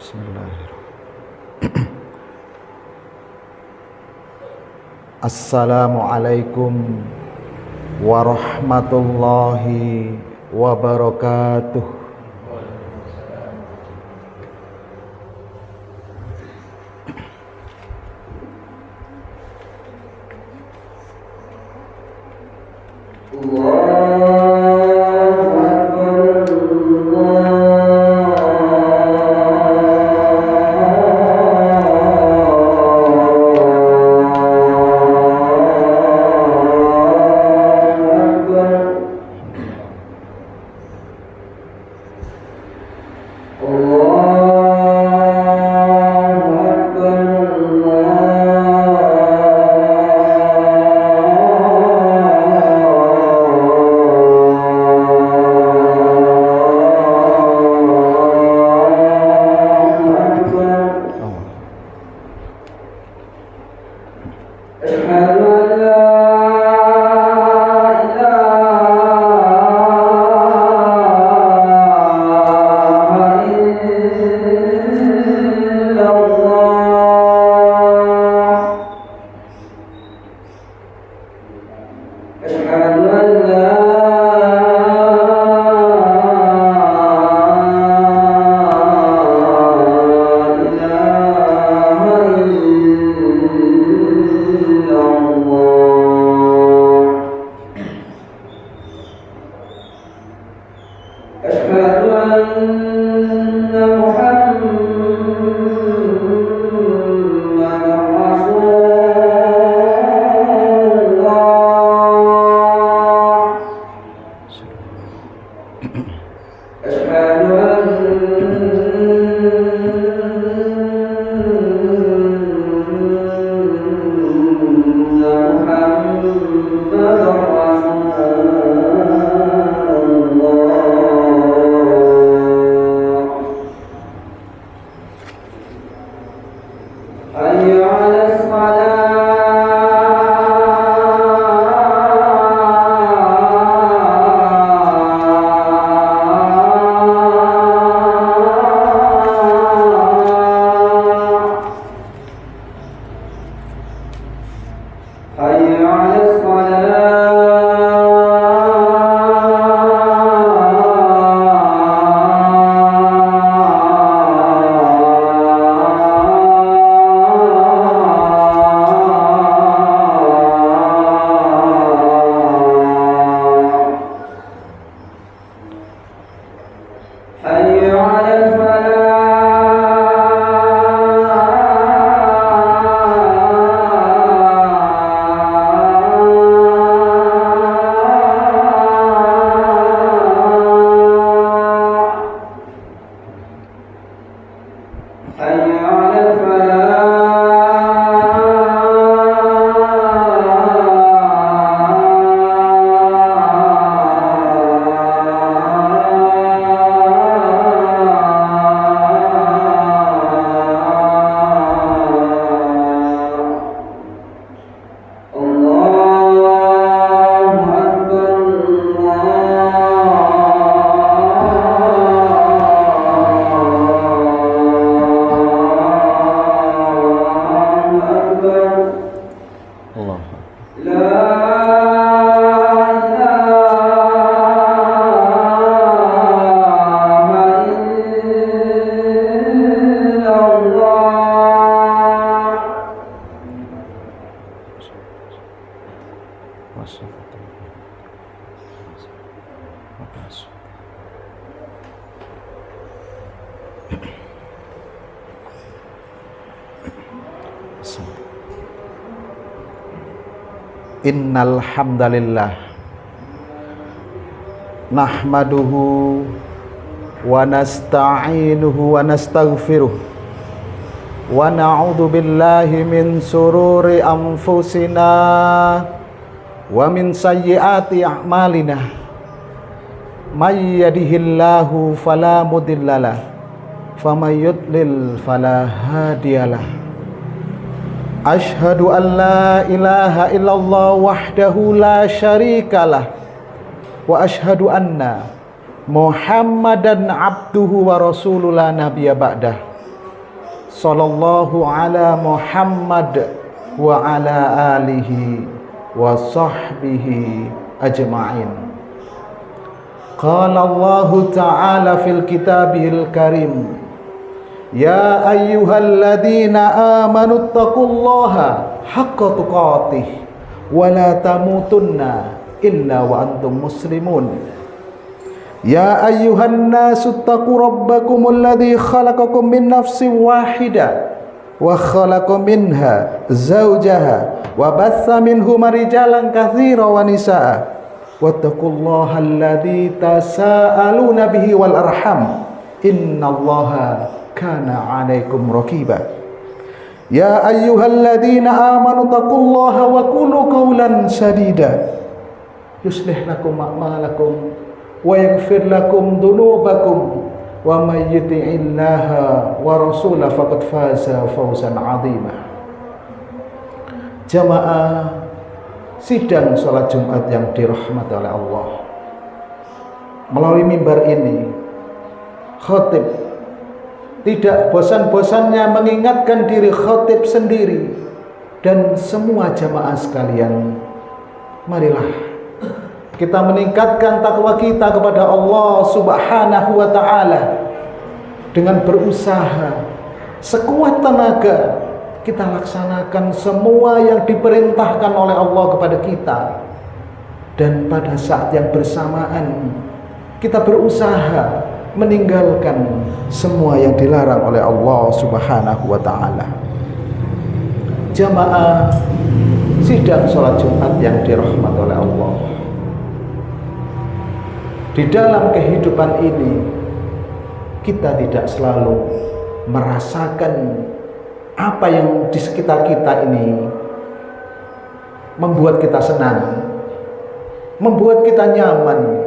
Bismillahirrahmanirrahim. Assalamualaikum warahmatullahi wabarakatuh. Innal hamdalillah nahmaduhu wa nasta'inuhu wa nastaghfiruh wa na'udzu billahi min sururi anfusina wa min sayyiati a'malina may yahdihillahu fala mudhillalah wa may yudlil fala hadiyalah. Ashhadu an la ilaha illallah wahdahu la syarikalah wa ashhadu anna Muhammadan abduhu wa rasulullah nabiyya ba'dah. sallallahu ala Muhammad wa ala alihi wa sahbihi ajma'in. Qala Allah ta'ala fil kitabil karim, ya ayyuhalladzina amanu taqullaha haqqa tuqatih wa la tamutunna illa wa antum muslimun. Ya ayyuhan nasu taqu rabbakumul ladzi khalaqakum min nafsin wahidah wa khalaqa minha zawjaha wa batha minhuma rijalan katsiran wa nisaa wattaqullaha alladzi tasaaluna bihi wal arham innallaha kana 'alaikum raqiba. Ya ayyuhalladzina amanu taqullaha wa qulu qawlan sadida yuslih lakum a'malakum wa yaghfir lakum dhunubakum wa may yuti'illaha wa rasulahu faqad faza fawzan 'azima. Jamaah sidang salat Jumat yang dirahmati oleh Allah, melalui mimbar ini khatib tidak bosan-bosannya mengingatkan diri khatib sendiri dan semua jamaah sekalian, marilah kita meningkatkan takwa kita kepada Allah Subhanahu wa ta'ala dengan berusaha sekuat tenaga. Kita laksanakan semua yang diperintahkan oleh Allah kepada kita, dan pada saat yang bersamaan kita berusaha meninggalkan semua yang dilarang oleh Allah Subhanahu wa ta'ala. Jamaah sidang salat Jumat yang dirahmati oleh Allah, di dalam kehidupan ini kita tidak selalu merasakan apa yang di sekitar kita ini membuat kita senang, membuat kita nyaman,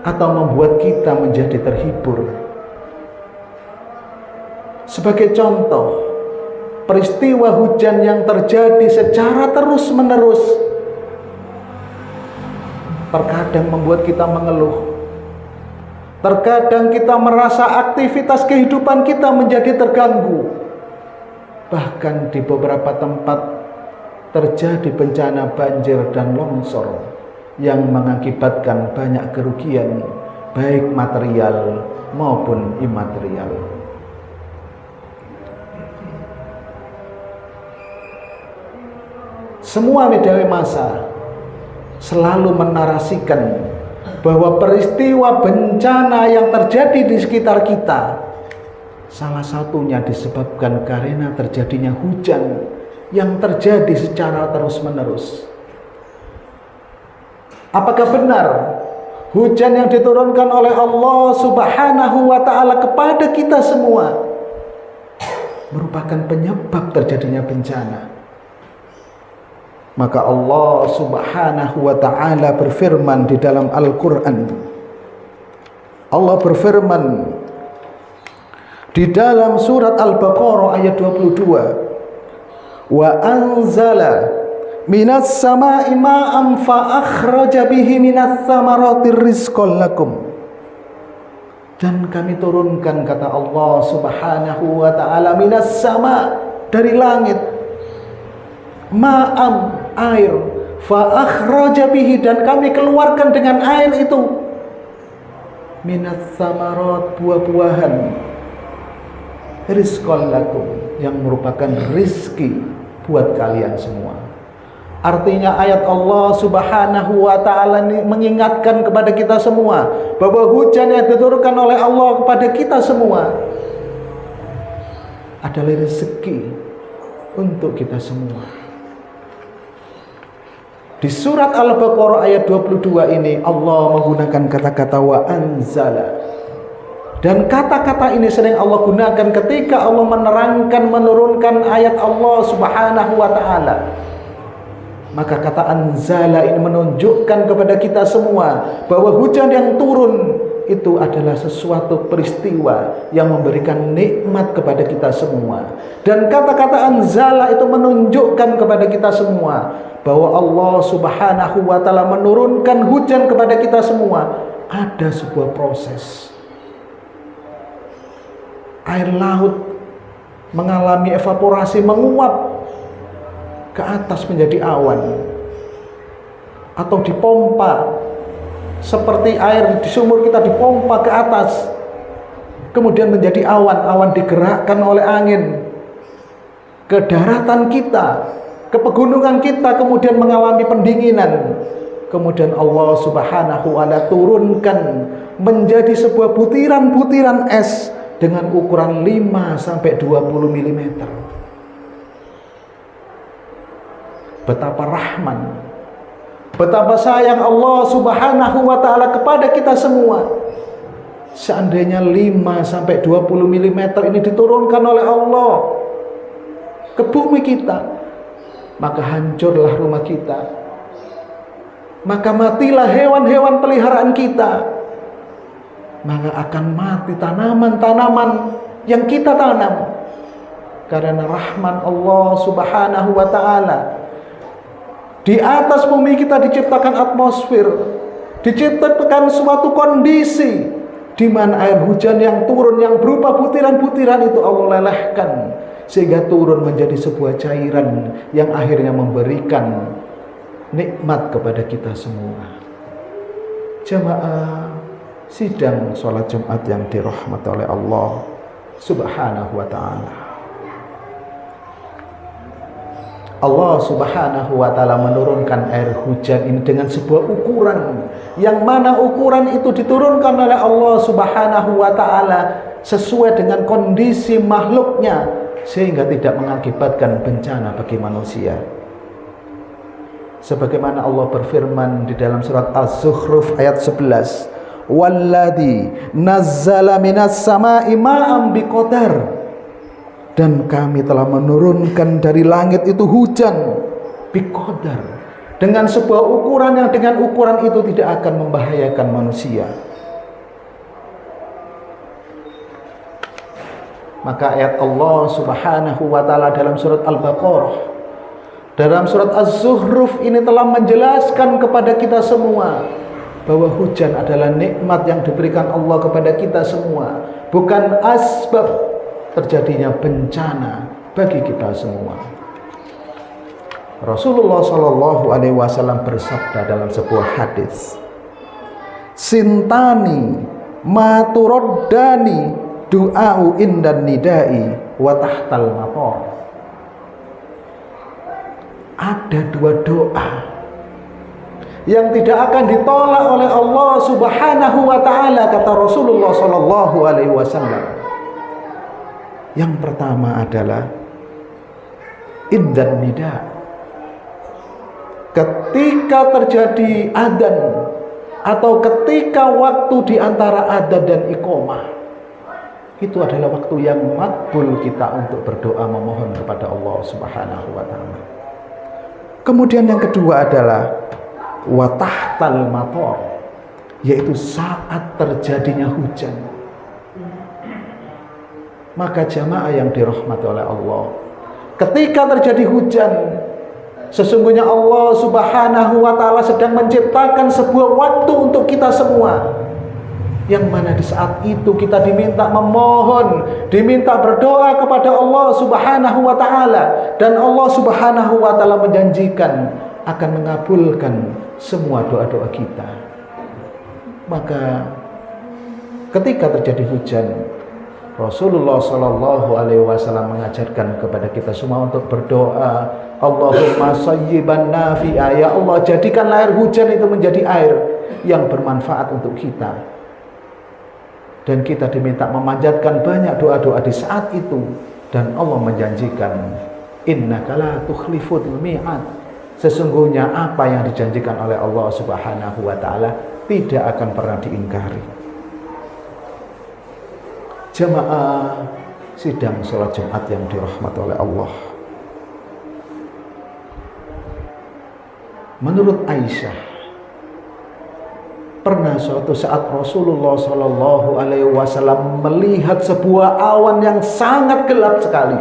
atau membuat kita menjadi terhibur. Sebagai contoh, peristiwa hujan yang terjadi secara terus-menerus terkadang membuat kita mengeluh. Terkadang kita merasa aktivitas kehidupan kita menjadi terganggu. Bahkan di beberapa tempat terjadi bencana banjir dan longsor yang mengakibatkan banyak kerugian, baik material maupun imaterial. Semua media massa selalu menarasikan bahwa peristiwa bencana yang terjadi di sekitar kita salah satunya disebabkan karena terjadinya hujan yang terjadi secara terus-menerus. Apakah benar hujan yang diturunkan oleh Allah Subhanahu wa ta'ala kepada kita semua merupakan penyebab terjadinya bencana? Maka Allah Subhanahu wa ta'ala berfirman di dalam Al-Quran. Allah berfirman di dalam surat Al-Baqarah ayat 22, wa anzala minas sama'i ma'am fa akhraja bihi minats thamarati rizqan lakum. Dan kami turunkan, kata Allah Subhanahu wa ta'ala, minas sama, dari langit, ma'am, air, fa akhraja bihi, dan kami keluarkan dengan air itu minats thamarat, buah-buahan, rizqan lakum, yang merupakan rizki buat kalian semua. Artinya ayat Allah Subhanahu wa ta'ala ini mengingatkan kepada kita semua bahwa hujan yang diturunkan oleh Allah kepada kita semua adalah rezeki untuk kita semua. Di surat Al-Baqarah ayat 22 ini Allah menggunakan kata-kata wa anzala. Dan kata-kata ini sering Allah gunakan ketika Allah menerangkan, menurunkan ayat Allah Subhanahu wa ta'ala. Maka kata anzala ini menunjukkan kepada kita semua bahwa hujan yang turun itu adalah sesuatu peristiwa yang memberikan nikmat kepada kita semua. Dan kata-kata anzala itu menunjukkan kepada kita semua bahwa Allah Subhanahu wa ta'ala menurunkan hujan kepada kita semua. Ada sebuah proses. Air laut mengalami evaporasi, menguap ke atas menjadi awan, atau dipompa seperti air di sumur kita dipompa ke atas kemudian menjadi awan. Awan digerakkan oleh angin ke daratan kita, ke pegunungan kita, kemudian mengalami pendinginan. Kemudian Allah Subhanahu wa ta'ala turunkan menjadi sebuah butiran-butiran es dengan ukuran 5-20 mm. Betapa rahman, betapa sayang Allah Subhanahu wa ta'ala kepada kita semua. Seandainya 5-20 mm ini diturunkan oleh Allah ke bumi kita, maka hancurlah rumah kita, maka matilah hewan-hewan peliharaan kita, maka akan mati tanaman-tanaman yang kita tanam. Karena rahman Allah Subhanahu wa ta'ala, di atas bumi kita diciptakan atmosfer, diciptakan suatu kondisi di mana air hujan yang turun yang berupa butiran-butiran itu Allah lelehkan sehingga turun menjadi sebuah cairan yang akhirnya memberikan nikmat kepada kita semua. Jamaah sidang sholat Jumat yang dirahmati oleh Allah Subhanahu wa ta'ala. Allah Subhanahu wa ta'ala menurunkan air hujan ini dengan sebuah ukuran, yang mana ukuran itu diturunkan oleh Allah Subhanahu wa ta'ala sesuai dengan kondisi makhluknya, sehingga tidak mengakibatkan bencana bagi manusia. Sebagaimana Allah berfirman di dalam surat Az-Zukhruf ayat 11, "Walladzi nazzala minas sama'i ma'an biqadar." Dan kami telah menurunkan dari langit itu hujan biqadar, dengan sebuah ukuran yang dengan ukuran itu tidak akan membahayakan manusia. Maka ayat Allah Subhanahu wa ta'ala dalam surat Al-Baqarah, dalam surat Az-Zukhruf ini telah menjelaskan kepada kita semua bahwa hujan adalah nikmat yang diberikan Allah kepada kita semua, bukan asbab terjadinya bencana bagi kita semua. Rasulullah Shallallahu Alaihi Wasallam bersabda dalam sebuah hadis, "Sintani maturoddani du'au indan nidai wa tahtal mator." Ada dua doa yang tidak akan ditolak oleh Allah Subhanahu wa ta'ala, kata Rasulullah Shallallahu Alaihi Wasallam. Yang pertama adalah indan nida, ketika terjadi adzan atau ketika waktu di antara adzan dan iqamah, itu adalah waktu yang makbul kita untuk berdoa memohon kepada Allah Subhanahu wa ta'ala. Kemudian yang kedua adalah wa tahtal mator, yaitu saat terjadinya hujan. Maka jamaah yang dirahmati oleh Allah, ketika terjadi hujan, sesungguhnya Allah Subhanahu wa ta'ala sedang menciptakan sebuah waktu untuk kita semua, yang mana di saat itu kita diminta memohon, diminta berdoa kepada Allah Subhanahu wa ta'ala, dan Allah Subhanahu wa ta'ala menjanjikan akan mengabulkan semua doa-doa kita. Maka ketika terjadi hujan, Rasulullah Shallallahu Alaihi Wasallam mengajarkan kepada kita semua untuk berdoa, Allahumma sayyiban nafi'a, ya Allah jadikanlah air hujan itu menjadi air yang bermanfaat untuk kita. Dan kita diminta memanjatkan banyak doa-doa di saat itu, dan Allah menjanjikan, innaka la tukhliful mi'ad, sesungguhnya apa yang dijanjikan oleh Allah Subhanahu wa ta'ala tidak akan pernah diingkari. Jamaah sidang sholat Jumat yang dirahmati oleh Allah, menurut Aisyah, pernah suatu saat Rasulullah Shallallahu Alaihi Wasallam melihat sebuah awan yang sangat gelap sekali.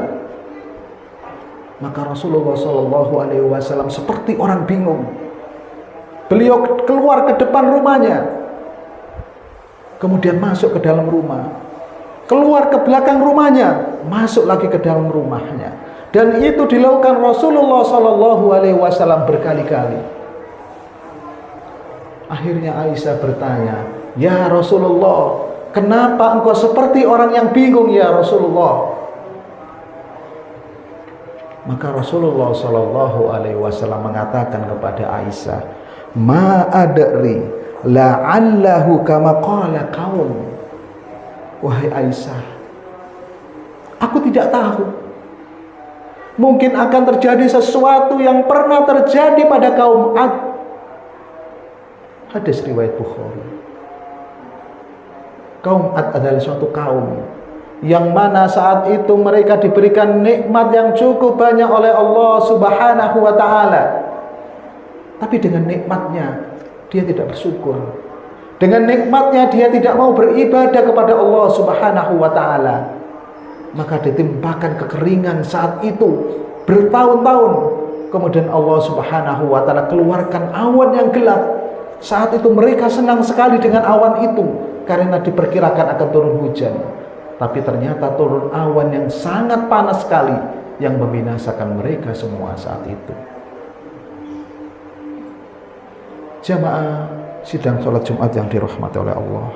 Maka Rasulullah Shallallahu Alaihi Wasallam seperti orang bingung. Beliau keluar ke depan rumahnya, kemudian masuk ke dalam rumah. keluar ke belakang rumahnya, masuk lagi ke dalam rumahnya. Dan itu dilakukan Rasulullah SAW berkali-kali. Akhirnya Aisyah bertanya, "Ya Rasulullah, kenapa engkau seperti orang yang bingung ya Rasulullah?" Maka Rasulullah SAW mengatakan kepada Aisyah, "Ma adri la'allahu kama qala qaum." Wahai Aisyah, aku tidak tahu. Mungkin akan terjadi sesuatu yang pernah terjadi pada kaum Ad. Hadis riwayat Bukhari. Kaum Ad adalah suatu kaum yang mana saat itu mereka diberikan nikmat yang cukup banyak oleh Allah Subhanahu wa ta'ala. Tapi dengan nikmatnya dia tidak bersyukur. Dengan nikmatnya dia tidak mau beribadah kepada Allah Subhanahu wa ta'ala. Maka ditimpakan kekeringan saat itu bertahun-tahun. Kemudian Allah Subhanahu wa ta'ala keluarkan awan yang gelap. Saat itu mereka senang sekali dengan awan itu karena diperkirakan akan turun hujan. Tapi ternyata turun awan yang sangat panas sekali yang membinasakan mereka semua saat itu. Jamaah sidang sholat Jumat yang dirahmati oleh Allah.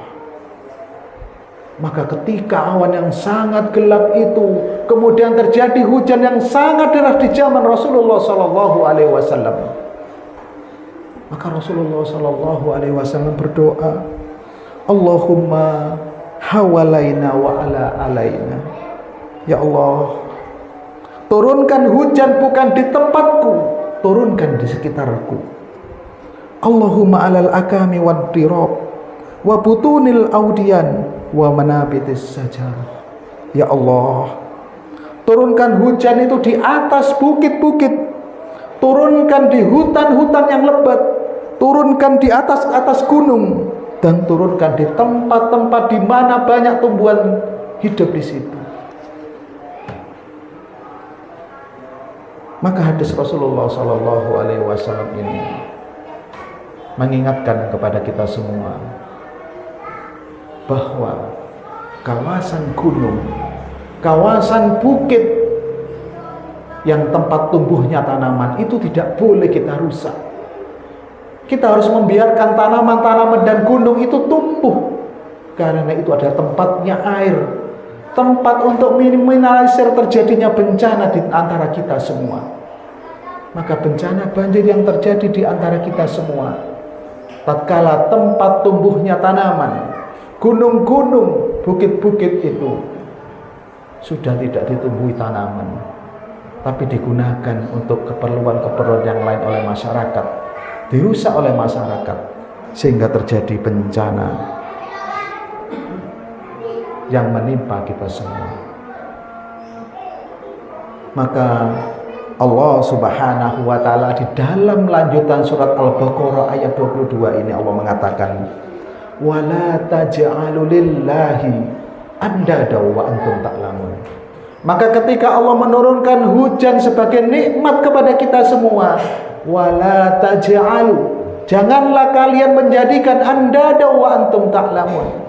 Maka ketika awan yang sangat gelap itu kemudian terjadi hujan yang sangat deras di zaman Rasulullah SAW. Maka Rasulullah SAW berdoa, Allahumma hawalaina wa ala alaina. Ya Allah, turunkan hujan bukan di tempatku, turunkan di sekitarku. Allahumma alal akami wad dirab wa butunil audiyan wa manabitis sajarah. Ya Allah, turunkan hujan itu di atas bukit-bukit, turunkan di hutan-hutan yang lebat, turunkan di atas gunung, dan turunkan di tempat-tempat di mana banyak tumbuhan hidup di situ. Maka hadis Rasulullah SAW ini mengingatkan kepada kita semua bahwa kawasan gunung, kawasan bukit yang tempat tumbuhnya tanaman itu tidak boleh kita rusak. Kita harus membiarkan tanaman-tanaman dan gunung itu tumbuh, karena itu adalah tempatnya air, tempat untuk minimalisir terjadinya bencana di antara kita semua. Maka bencana banjir yang terjadi di antara kita semua, tatkala tempat tumbuhnya tanaman, gunung-gunung, bukit-bukit itu sudah tidak ditumbuhi tanaman, tapi digunakan untuk keperluan-keperluan yang lain oleh masyarakat, dirusak oleh masyarakat, sehingga terjadi bencana yang menimpa kita semua. Maka Allah Subhanahu wa ta'ala di dalam lanjutan surat Al-Baqarah ayat 22 ini Allah mengatakan, wala taj'alu lillahi andada wa antum ta'lamun. Maka ketika Allah menurunkan hujan sebagai nikmat kepada kita semua, wala taj'alu, janganlah kalian menjadikan andada wa antum ta'lamun,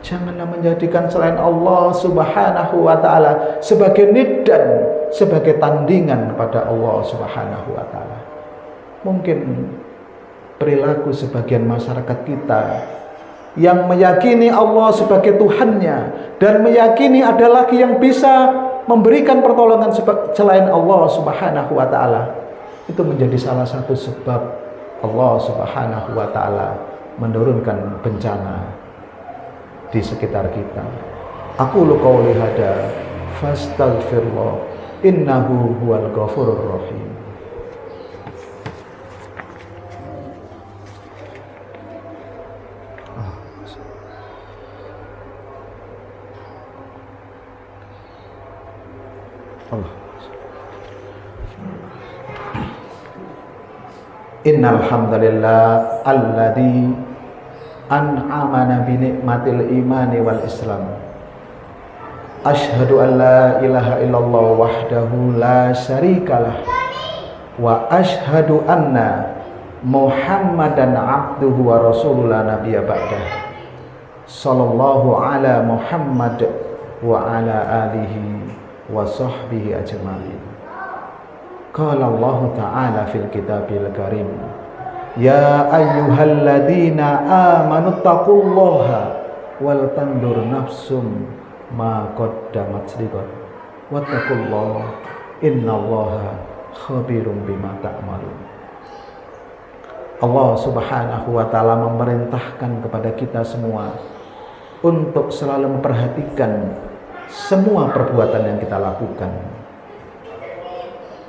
janganlah menjadikan selain Allah Subhanahu wa ta'ala sebagai niddan, sebagai tandingan pada Allah Subhanahu wa ta'ala. Mungkin perilaku sebagian masyarakat kita yang meyakini Allah sebagai Tuhannya dan meyakini ada lagi yang bisa memberikan pertolongan selain Allah Subhanahu wa ta'ala, itu menjadi salah satu sebab Allah Subhanahu wa ta'ala menurunkan bencana di sekitar kita. Aqulu qouli hada fastaghfirullah innahu huwal ghafurur rahim. Allah. Innal hamdalillah alladzi an'amana bi ni'matil imani wal islam. Asyhadu an la ilaha illallah wahdahu la syarikalah wa asyhadu anna Muhammadan abduhu wa rasulullah nabiyya ba'dah. sallallahu ala Muhammad wa ala alihi wa sahbihi ajma'in. Qala Allah ta'ala fil kitabil karim, ya ayyuhalladzina amanu taqullaha wal tandur nafsum ma qaddamat liqad wattaqullaha innallaha khabirum bima ta'malun. Allah Subhanahu wa taala memerintahkan kepada kita semua untuk selalu memperhatikan semua perbuatan yang kita lakukan.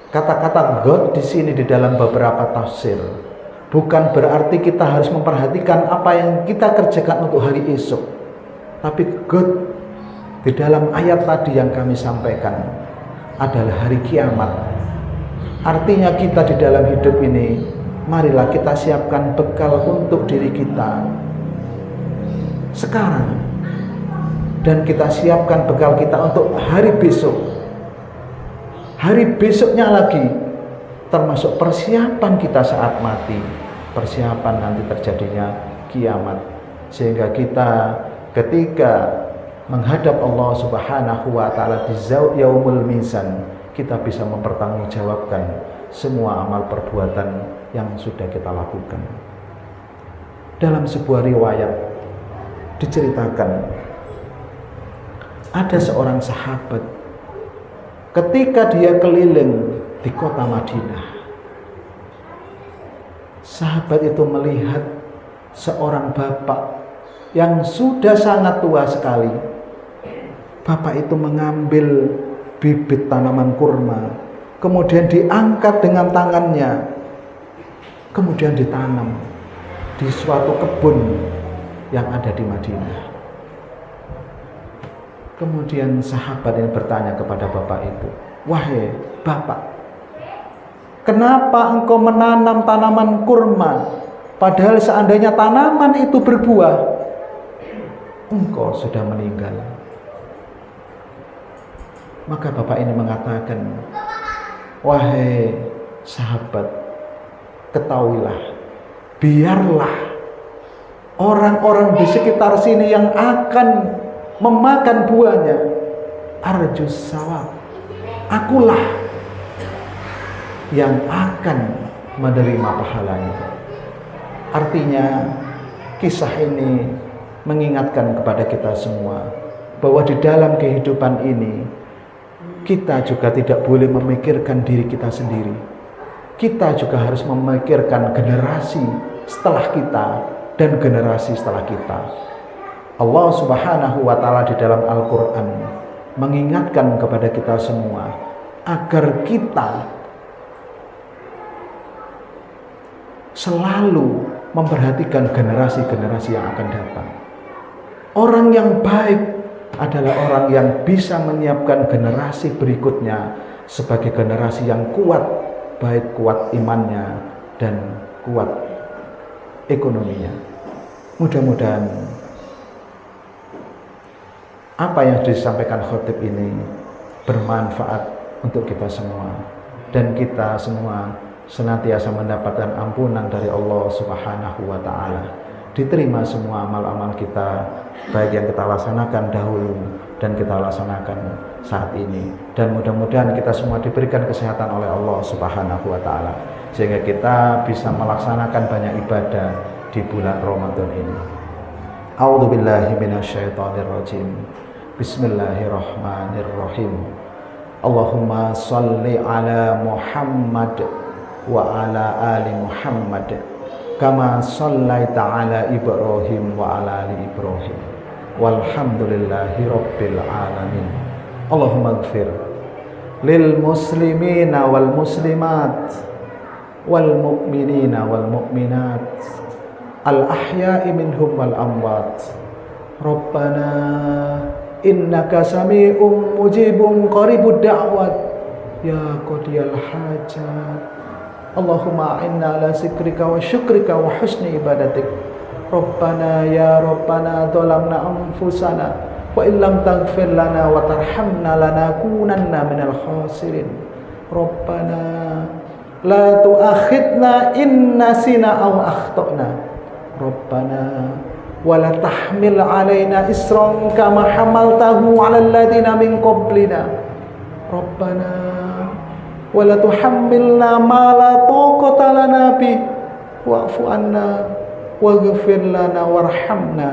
Kata-kata God di sini di dalam beberapa tafsir bukan berarti kita harus memperhatikan apa yang kita kerjakan untuk hari esok. Tapi God di dalam ayat tadi yang kami sampaikan adalah hari kiamat. Artinya kita di dalam hidup ini, marilah kita siapkan bekal untuk diri kita sekarang, dan kita siapkan bekal kita untuk hari besok, hari besoknya lagi, termasuk persiapan kita saat mati, persiapan nanti terjadinya kiamat, sehingga kita ketika menghadap Allah Subhanahu wa taala di yaumul mizan, kita bisa mempertanggungjawabkan semua amal perbuatan yang sudah kita lakukan. Dalam sebuah riwayat diceritakan, ada seorang sahabat ketika dia keliling di kota Madinah, sahabat itu melihat seorang bapak yang sudah sangat tua sekali. Bapak itu mengambil bibit tanaman kurma, kemudian diangkat dengan tangannya, kemudian ditanam di suatu kebun yang ada di Madinah. Kemudian sahabat ini bertanya kepada bapak itu, wahai bapak, kenapa engkau menanam tanaman kurma, padahal seandainya tanaman itu berbuah, engkau sudah meninggal. Maka bapak ini mengatakan, wahai sahabat, ketahuilah, biarlah orang-orang di sekitar sini yang akan memakan buahnya, arjus sawab, akulah yang akan menerima pahalanya. Artinya kisah ini mengingatkan kepada kita semua bahwa di dalam kehidupan ini kita juga tidak boleh memikirkan diri kita sendiri. Kita juga harus memikirkan generasi setelah kita dan generasi setelah kita. Allah Subhanahu wa taala di dalam Al-Qur'an mengingatkan kepada kita semua agar kita selalu memperhatikan generasi-generasi yang akan datang. Orang yang baik adalah orang yang bisa menyiapkan generasi berikutnya sebagai generasi yang kuat, baik kuat imannya dan kuat ekonominya. Mudah-mudahan apa yang disampaikan khotib ini bermanfaat untuk kita semua, dan kita semua senantiasa mendapatkan ampunan dari Allah Subhanahu wa taala. Diterima semua amal-amal kita, baik yang kita laksanakan dahulu dan kita laksanakan saat ini, dan mudah-mudahan kita semua diberikan kesehatan oleh Allah Subhanahu wa taala sehingga kita bisa melaksanakan banyak ibadah di bulan Ramadan ini. A'udzubillahi minasyaitonirrajim. Bismillahirrahmanirrahim. Allahumma shalli ala Muhammad wa ala ali Muhammad kama shallaita ala Ibrahim wa ala ali Ibrahim walhamdulillahi rabbil alamin. Allahumma ighfir lil muslimina wal muslimat wal mu'minina wal mu'minat al ahya'i minhum wal amwat. Rabbana innaka sami'un mujibun qaribud da'wat ya qadiyal hajat. Allahumma a'inna ala zikrika wa syukrika wa husni ibadatik. Rabbana ya Rabbana dhalamna anfusana wa illam taghfir lana wa tarhamna lanakunanna minal khasirin. Rabbana la tu'akhidna in nasina aw akhtana. Rabbana wala tahmil alaina isran kama hamaltahu 'alal ladzina min qablina rabbana wala tuhammilna ma la taqata lana bi wa'fu anna waghfir lana warhamna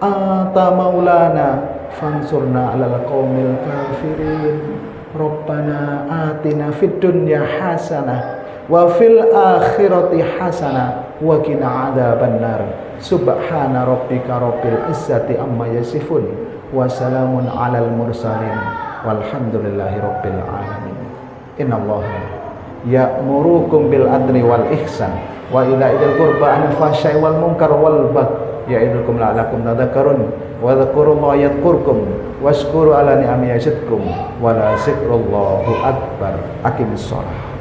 anta maulana fansurna 'alal qaumil kafirin rabbana atina fid dunya hasanah wa fil akhirati hasanah wa qina adzabannar subhana rabbika rabbil izzati amma yasifun wa salamun alal mursalin walhamdulillahi rabbil alamin. Innallaha ya'murukum bil adli wal ihsan wa idza'il qurba anil fahsya'i wal munkar wal baghi ya'idukum la'allakum tadhakkarun wa dzkurullaha yadhkurkum washkuru ala ni'amihi yazidkum wa la dzikrullahi akbar. Aqimissalah.